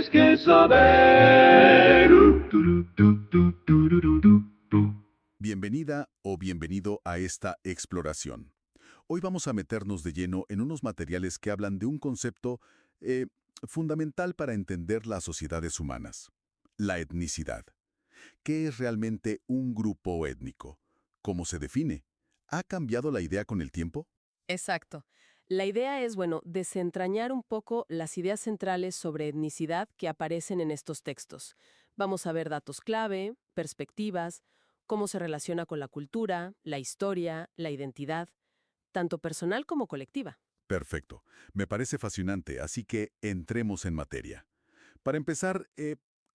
tienes que saber. Bienvenida o bienvenido a esta exploración. Hoy vamos a meternos de lleno en unos materiales que hablan de un concepto eh, fundamental para entender las sociedades humanas, la etnicidad. ¿Qué es realmente un grupo étnico? ¿Cómo se define? ¿Ha cambiado la idea con el tiempo? Exacto. La idea es, bueno, desentrañar un poco las ideas centrales sobre etnicidad que aparecen en estos textos. Vamos a ver datos clave, perspectivas, cómo se relaciona con la cultura, la historia, la identidad, tanto personal como colectiva. Perfecto. Me parece fascinante, así que entremos en materia. Para empezar,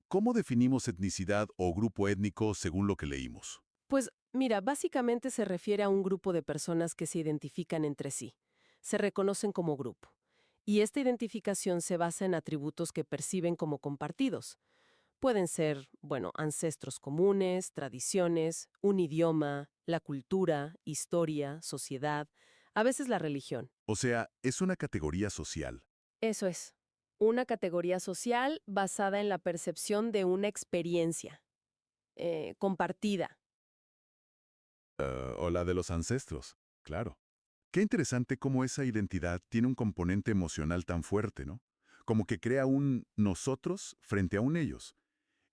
¿cómo definimos etnicidad o grupo étnico según lo que leímos? Pues mira, básicamente se refiere a un grupo de personas que se identifican entre sí. Se reconocen como grupo. Y esta identificación se basa en atributos que perciben como compartidos. Pueden ser, bueno, ancestros comunes, tradiciones, un idioma, la cultura, historia, sociedad, a veces la religión. O sea, es una categoría social. Eso es. Una categoría social basada en la percepción de una experiencia compartida. O la de los ancestros, claro. Qué interesante cómo esa identidad tiene un componente emocional tan fuerte, ¿no? Como que crea un nosotros frente a un ellos.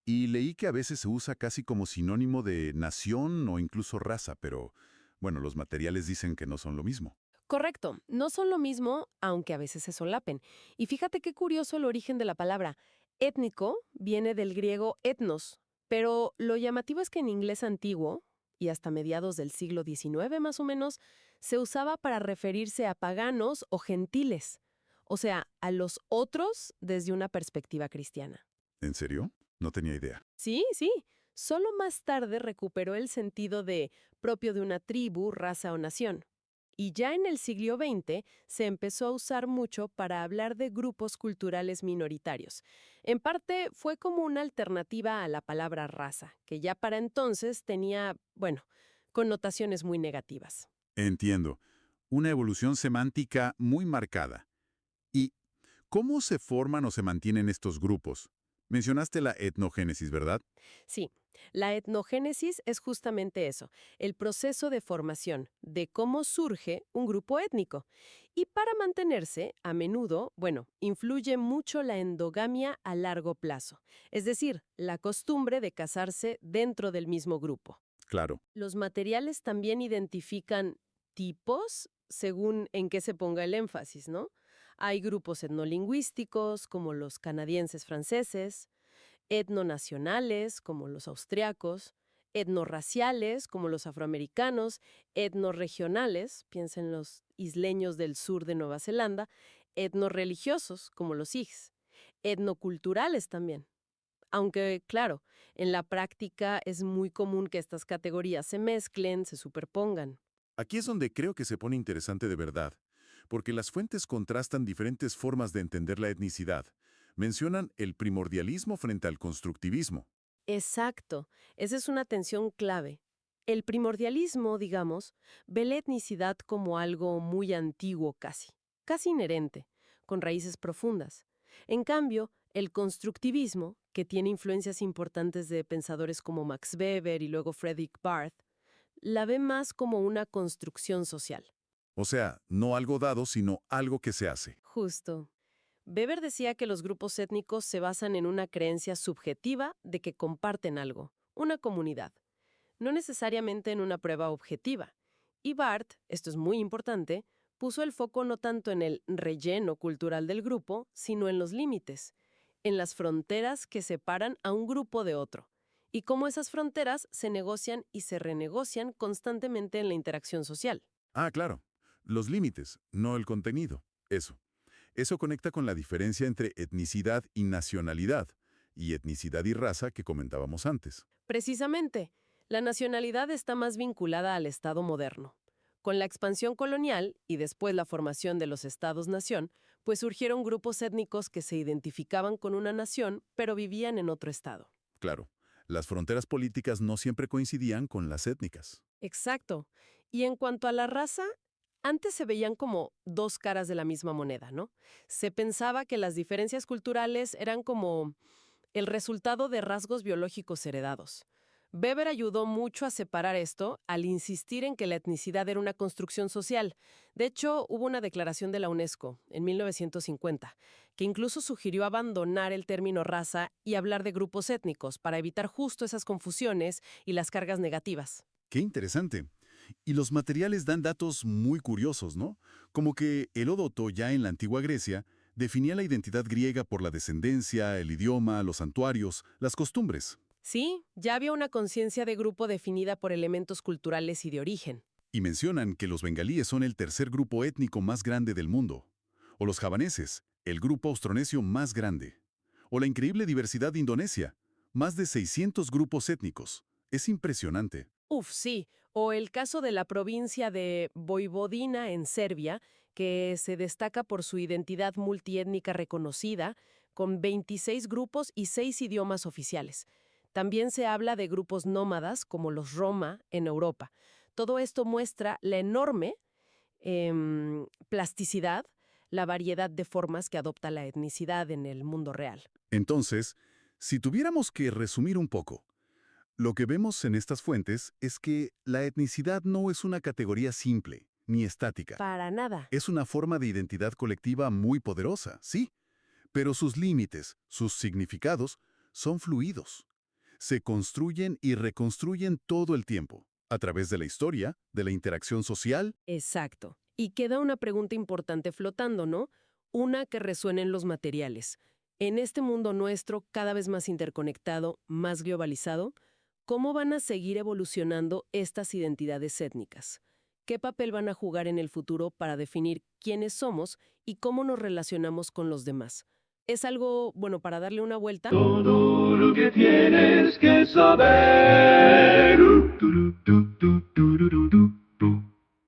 Y leí que a veces se usa casi como sinónimo de nación o incluso raza, pero bueno, los materiales dicen que no son lo mismo. Correcto, no son lo mismo, aunque a veces se solapen. Y fíjate qué curioso el origen de la palabra. Étnico viene del griego etnos, pero lo llamativo es que en inglés antiguo, y hasta mediados del siglo XIX más o menos, se usaba para referirse a paganos o gentiles, o sea, a los otros desde una perspectiva cristiana. ¿En serio? No tenía idea. Sí, sí. Solo más tarde recuperó el sentido de propio de una tribu, raza o nación. Y ya en el siglo XX se empezó a usar mucho para hablar de grupos culturales minoritarios. En parte fue como una alternativa a la palabra raza, que ya para entonces tenía, bueno, connotaciones muy negativas. Entiendo. Una evolución semántica muy marcada. ¿Y cómo se forman o se mantienen estos grupos? Mencionaste la etnogénesis, ¿verdad? Sí, la etnogénesis es justamente eso, el proceso de formación, de cómo surge un grupo étnico. Y para mantenerse, a menudo, bueno, influye mucho la endogamia a largo plazo, es decir, la costumbre de casarse dentro del mismo grupo. Claro. Los materiales también identifican tipos según en qué se ponga el énfasis, ¿no? Hay grupos etnolingüísticos, como los canadienses franceses, etnonacionales, como los austriacos, etnorraciales, como los afroamericanos, etnorregionales, piensen los isleños del sur de Nueva Zelanda, etnorreligiosos, como los sikhs, etnoculturales también. Aunque, claro, en la práctica es muy común que estas categorías se mezclen, se superpongan. Aquí es donde creo que se pone interesante de verdad, porque las fuentes contrastan diferentes formas de entender la etnicidad. Mencionan el primordialismo frente al constructivismo. Exacto, esa es una tensión clave. El primordialismo, digamos, ve la etnicidad como algo muy antiguo casi inherente, con raíces profundas. En cambio, el constructivismo, que tiene influencias importantes de pensadores como Max Weber y luego Frederick Barth, la ve más como una construcción social. O sea, no algo dado, sino algo que se hace. Justo. Weber decía que los grupos étnicos se basan en una creencia subjetiva de que comparten algo, una comunidad, no necesariamente en una prueba objetiva. Y Barth, esto es muy importante, puso el foco no tanto en el relleno cultural del grupo, sino en los límites, en las fronteras que separan a un grupo de otro, y cómo esas fronteras se negocian y se renegocian constantemente en la interacción social. Ah, claro. Los límites, no el contenido. Eso. Eso conecta con la diferencia entre etnicidad y nacionalidad, y etnicidad y raza que comentábamos antes. Precisamente, la nacionalidad está más vinculada al Estado moderno. Con la expansión colonial y después la formación de los estados-nación, pues surgieron grupos étnicos que se identificaban con una nación, pero vivían en otro estado. Claro, las fronteras políticas no siempre coincidían con las étnicas. Exacto. Y en cuanto a la raza, Antes se veían como dos caras de la misma moneda, ¿no? Se pensaba que las diferencias culturales eran como el resultado de rasgos biológicos heredados. Weber ayudó mucho a separar esto al insistir en que la etnicidad era una construcción social. De hecho, hubo una declaración de la UNESCO en 1950 que incluso sugirió abandonar el término raza y hablar de grupos étnicos para evitar justo esas confusiones y las cargas negativas. Qué interesante. Y los materiales dan datos muy curiosos, ¿no? Como que Heródoto, ya en la antigua Grecia, definía la identidad griega por la descendencia, el idioma, los santuarios, las costumbres. Sí, ya había una conciencia de grupo definida por elementos culturales y de origen. Y mencionan que los bengalíes son el tercer grupo étnico más grande del mundo. O los javaneses, el grupo austronesio más grande. O la increíble diversidad de Indonesia, más de 600 grupos étnicos. Es impresionante. Uf, sí. O el caso de la provincia de Vojvodina en Serbia, que se destaca por su identidad multiétnica reconocida, con 26 grupos y 6 idiomas oficiales. También se habla de grupos nómadas, como los Roma, en Europa. Todo esto muestra la enorme plasticidad, la variedad de formas que adopta la etnicidad en el mundo real. Entonces, si tuviéramos que resumir un poco, lo que vemos en estas fuentes es que la etnicidad no es una categoría simple, ni estática. Para nada. Es una forma de identidad colectiva muy poderosa, sí, pero sus límites, sus significados, son fluidos. Se construyen y reconstruyen todo el tiempo, a través de la historia, de la interacción social. Exacto. Y queda una pregunta importante flotando, ¿no? Una que resuena en los materiales. En este mundo nuestro, cada vez más interconectado, más globalizado, ¿cómo van a seguir evolucionando estas identidades étnicas? ¿Qué papel van a jugar en el futuro para definir quiénes somos y cómo nos relacionamos con los demás? Es algo, bueno, para darle una vuelta. Todo lo que tienes que saber.